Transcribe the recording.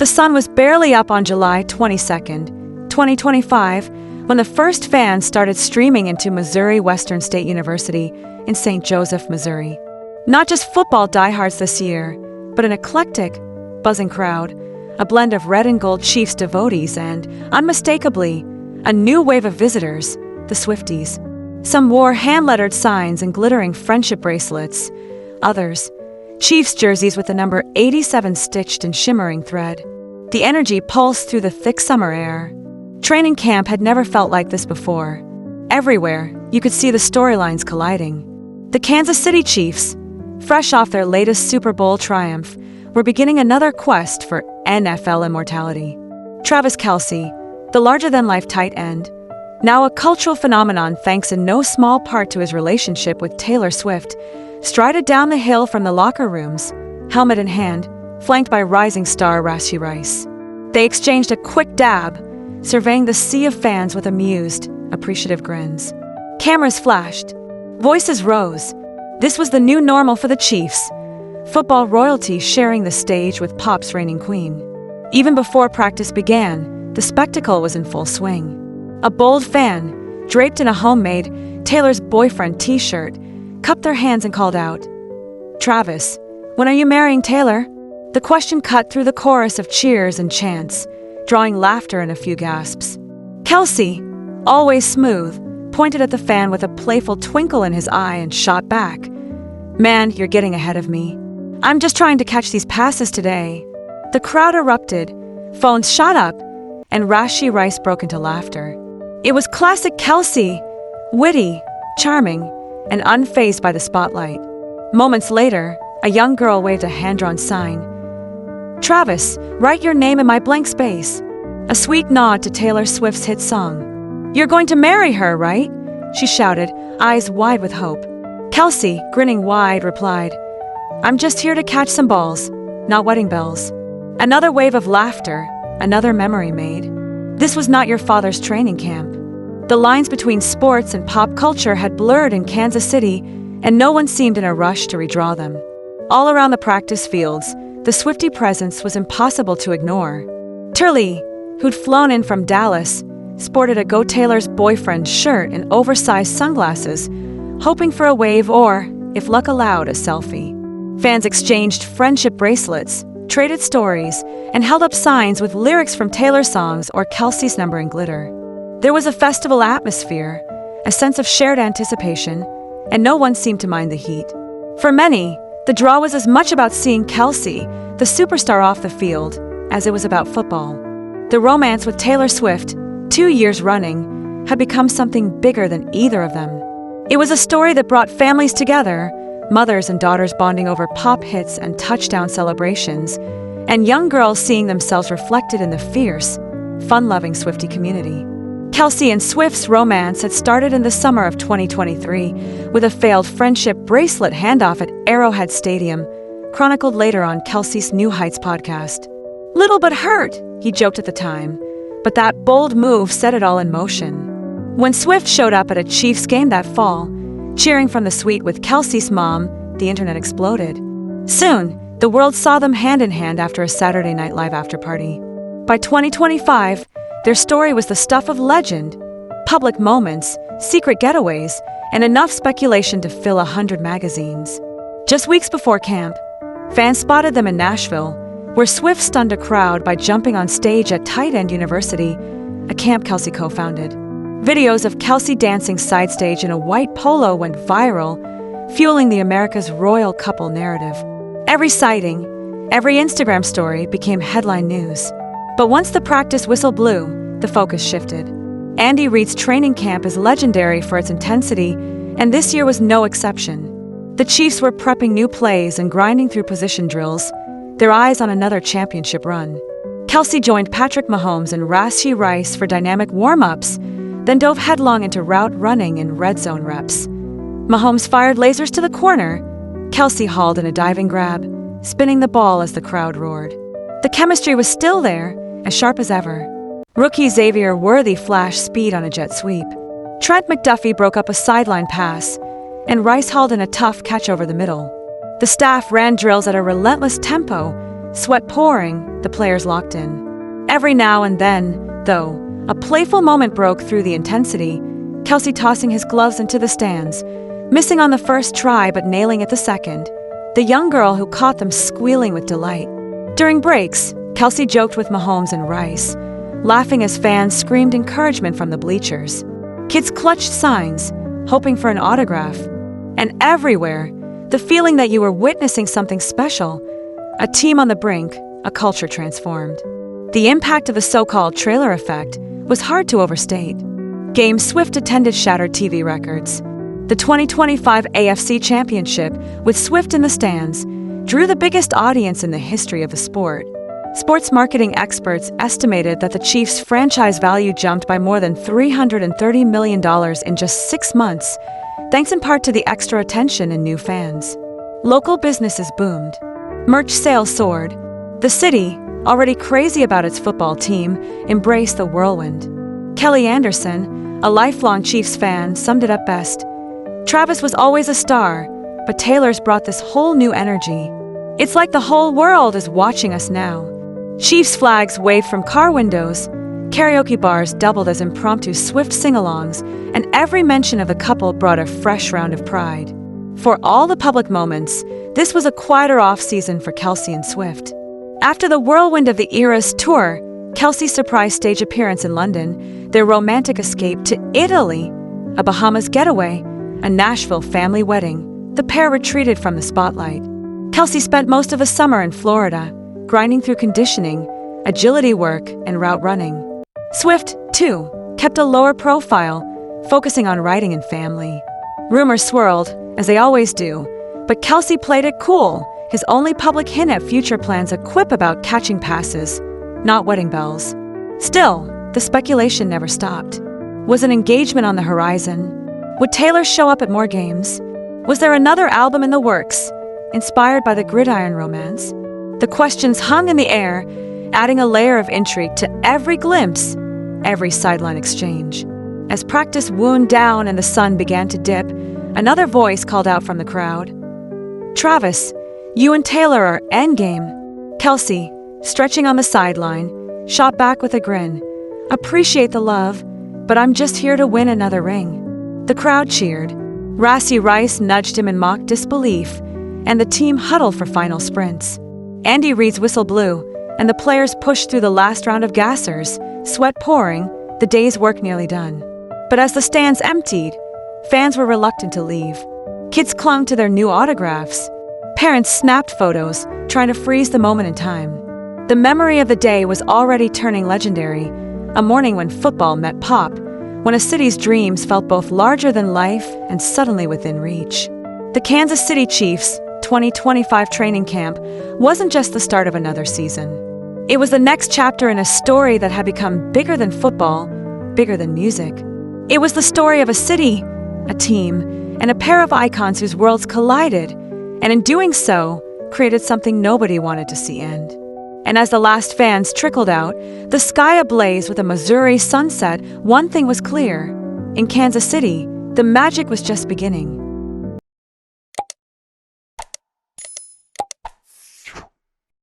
the sun was barely up on July 22nd, 2025, when the first fans started streaming into Missouri Western State University in St. Joseph, Missouri. Not just football diehards this year, but an eclectic, buzzing crowd, a blend of red and gold Chiefs devotees and, unmistakably, a new wave of visitors, the Swifties. Some wore hand-lettered signs and glittering friendship bracelets. Others, Chiefs jerseys with the number 87 stitched in shimmering thread. The energy pulsed through the thick summer air. Training camp had never felt like this before. Everywhere, you could see the storylines colliding. The Kansas City Chiefs, fresh off their latest Super Bowl triumph, were beginning another quest for NFL immortality. Travis Kelce, the larger-than-life tight end, now a cultural phenomenon thanks in no small part to his relationship with Taylor Swift, strided down the hill from the locker rooms, helmet in hand, flanked by rising star Rashee Rice. They exchanged a quick dab, surveying the sea of fans with amused, appreciative grins. Cameras flashed. Voices rose. This was the new normal for the Chiefs. Football royalty sharing the stage with pop's reigning queen. Even before practice began, the spectacle was in full swing. A bold fan, draped in a homemade Taylor's boyfriend t-shirt, cupped their hands and called out, "Travis, when are you marrying Taylor?" The question cut through the chorus of cheers and chants, drawing laughter and a few gasps. Kelce, always smooth, pointed at the fan with a playful twinkle in his eye and shot back, "Man, you're getting ahead of me. I'm just trying to catch these passes today." The crowd erupted, phones shot up, and Rashee Rice broke into laughter. It was classic Kelce, witty, charming, and unfazed by the spotlight. Moments later, a young girl waved a hand-drawn sign. "Travis, write your name in my blank space." A sweet nod to Taylor Swift's hit song. "You're going to marry her, right?" she shouted, eyes wide with hope. Kelce, grinning wide, replied, "I'm just here to catch some balls, not wedding bells." Another wave of laughter, another memory made. This was not your father's training camp. The lines between sports and pop culture had blurred in Kansas City, and no one seemed in a rush to redraw them. All around the practice fields, the Swiftie presence was impossible to ignore. Turley, who'd flown in from Dallas, sported a Go Taylor's boyfriend shirt and oversized sunglasses, hoping for a wave or, if luck allowed, a selfie. Fans exchanged friendship bracelets, traded stories, and held up signs with lyrics from Taylor songs or Kelce's number in glitter. There was a festival atmosphere, a sense of shared anticipation, and no one seemed to mind the heat. For many, the draw was as much about seeing Kelce, the superstar off the field, as it was about football. The romance with Taylor Swift, 2 years running, had become something bigger than either of them. It was a story that brought families together, mothers and daughters bonding over pop hits and touchdown celebrations, and young girls seeing themselves reflected in the fierce, fun-loving Swiftie community. Kelce and Swift's romance had started in the summer of 2023 with a failed friendship bracelet handoff at Arrowhead Stadium, chronicled later on Kelce's New Heights podcast. "Little but hurt," he joked at the time, but that bold move set it all in motion. When Swift showed up at a Chiefs game that fall, cheering from the suite with Kelce's mom, the internet exploded. Soon, the world saw them hand-in-hand after a Saturday Night Live after-party. By 2025, their story was the stuff of legend, public moments, secret getaways, and enough speculation to fill 100 magazines. Just weeks before camp, fans spotted them in Nashville, where Swift stunned a crowd by jumping on stage at Tight End University, a camp Kelce co-founded. Videos of Kelce dancing side stage in a white polo went viral, fueling the America's royal couple narrative. Every sighting, every Instagram story became headline news. But once the practice whistle blew, the focus shifted. Andy Reid's training camp is legendary for its intensity, and this year was no exception. The Chiefs were prepping new plays and grinding through position drills, their eyes on another championship run. Kelce joined Patrick Mahomes and Rashee Rice for dynamic warm-ups, then dove headlong into route running and red zone reps. Mahomes fired lasers to the corner. Kelce hauled in a diving grab, spinning the ball as the crowd roared. The chemistry was still there, as sharp as ever. Rookie Xavier Worthy flashed speed on a jet sweep. Trent McDuffie broke up a sideline pass, and Rice hauled in a tough catch over the middle. The staff ran drills at a relentless tempo, Sweat pouring, the players locked in. Every now and then, though, a playful moment broke through the intensity, Kelce tossing his gloves into the stands, missing on the first try but nailing it the second, the young girl who caught them squealing with delight. During breaks, Kelce joked with Mahomes and Rice, laughing as fans screamed encouragement from the bleachers. Kids clutched signs, hoping for an autograph. And everywhere, the feeling that you were witnessing something special, a team on the brink, a culture transformed. The impact of the so-called trailer effect was hard to overstate. Games Swift attended shattered TV records. The 2025 AFC Championship, with Swift in the stands, drew the biggest audience in the history of the sport. Sports marketing experts estimated that the Chiefs' franchise value jumped by more than $330 million in just 6 months, thanks in part to the extra attention and new fans. Local businesses boomed. Merch sales soared. The city, already crazy about its football team, embraced the whirlwind. Kelly Anderson, a lifelong Chiefs fan, summed it up best. Travis was always a star, but Taylor's brought this whole new energy. It's like the whole world is watching us now. Chiefs flags waved from car windows, karaoke bars doubled as impromptu Swift sing-alongs, and every mention of the couple brought a fresh round of pride. For all the public moments, this was a quieter off-season for Kelce and Swift. After the whirlwind of the Eras tour, Kelce's surprise stage appearance in London, their romantic escape to Italy, a Bahamas getaway, a Nashville family wedding, the pair retreated from the spotlight. Kelce spent most of the summer in Florida, grinding through conditioning, agility work, and route running. Swift, too, kept a lower profile, focusing on writing and family. Rumors swirled, as they always do, but Kelce played it cool, his only public hint at future plans a quip about catching passes, not wedding bells. Still, the speculation never stopped. Was an engagement on the horizon? Would Taylor show up at more games? Was there another album in the works, inspired by the gridiron romance? The questions hung in the air, adding a layer of intrigue to every glimpse, every sideline exchange. As practice wound down and the sun began to dip, another voice called out from the crowd. Travis, you and Taylor are endgame. Kelce, stretching on the sideline, shot back with a grin. Appreciate the love, but I'm just here to win another ring. The crowd cheered. Rassi Rice nudged him in mock disbelief, and the team huddled for final sprints. Andy Reid's whistle blew, and the players pushed through the last round of gassers, sweat pouring, the day's work nearly done. But as the stands emptied, fans were reluctant to leave. Kids clung to their new autographs. Parents snapped photos, trying to freeze the moment in time. The memory of the day was already turning legendary, a morning when football met pop, when a city's dreams felt both larger than life and suddenly within reach. The Kansas City Chiefs' 2025 training camp wasn't just the start of another season. It was the next chapter in a story that had become bigger than football, bigger than music. It was the story of a city, a team, and a pair of icons whose worlds collided, and in doing so, created something nobody wanted to see end. And as the last fans trickled out, the sky ablaze with a Missouri sunset, one thing was clear. In Kansas City, the magic was just beginning.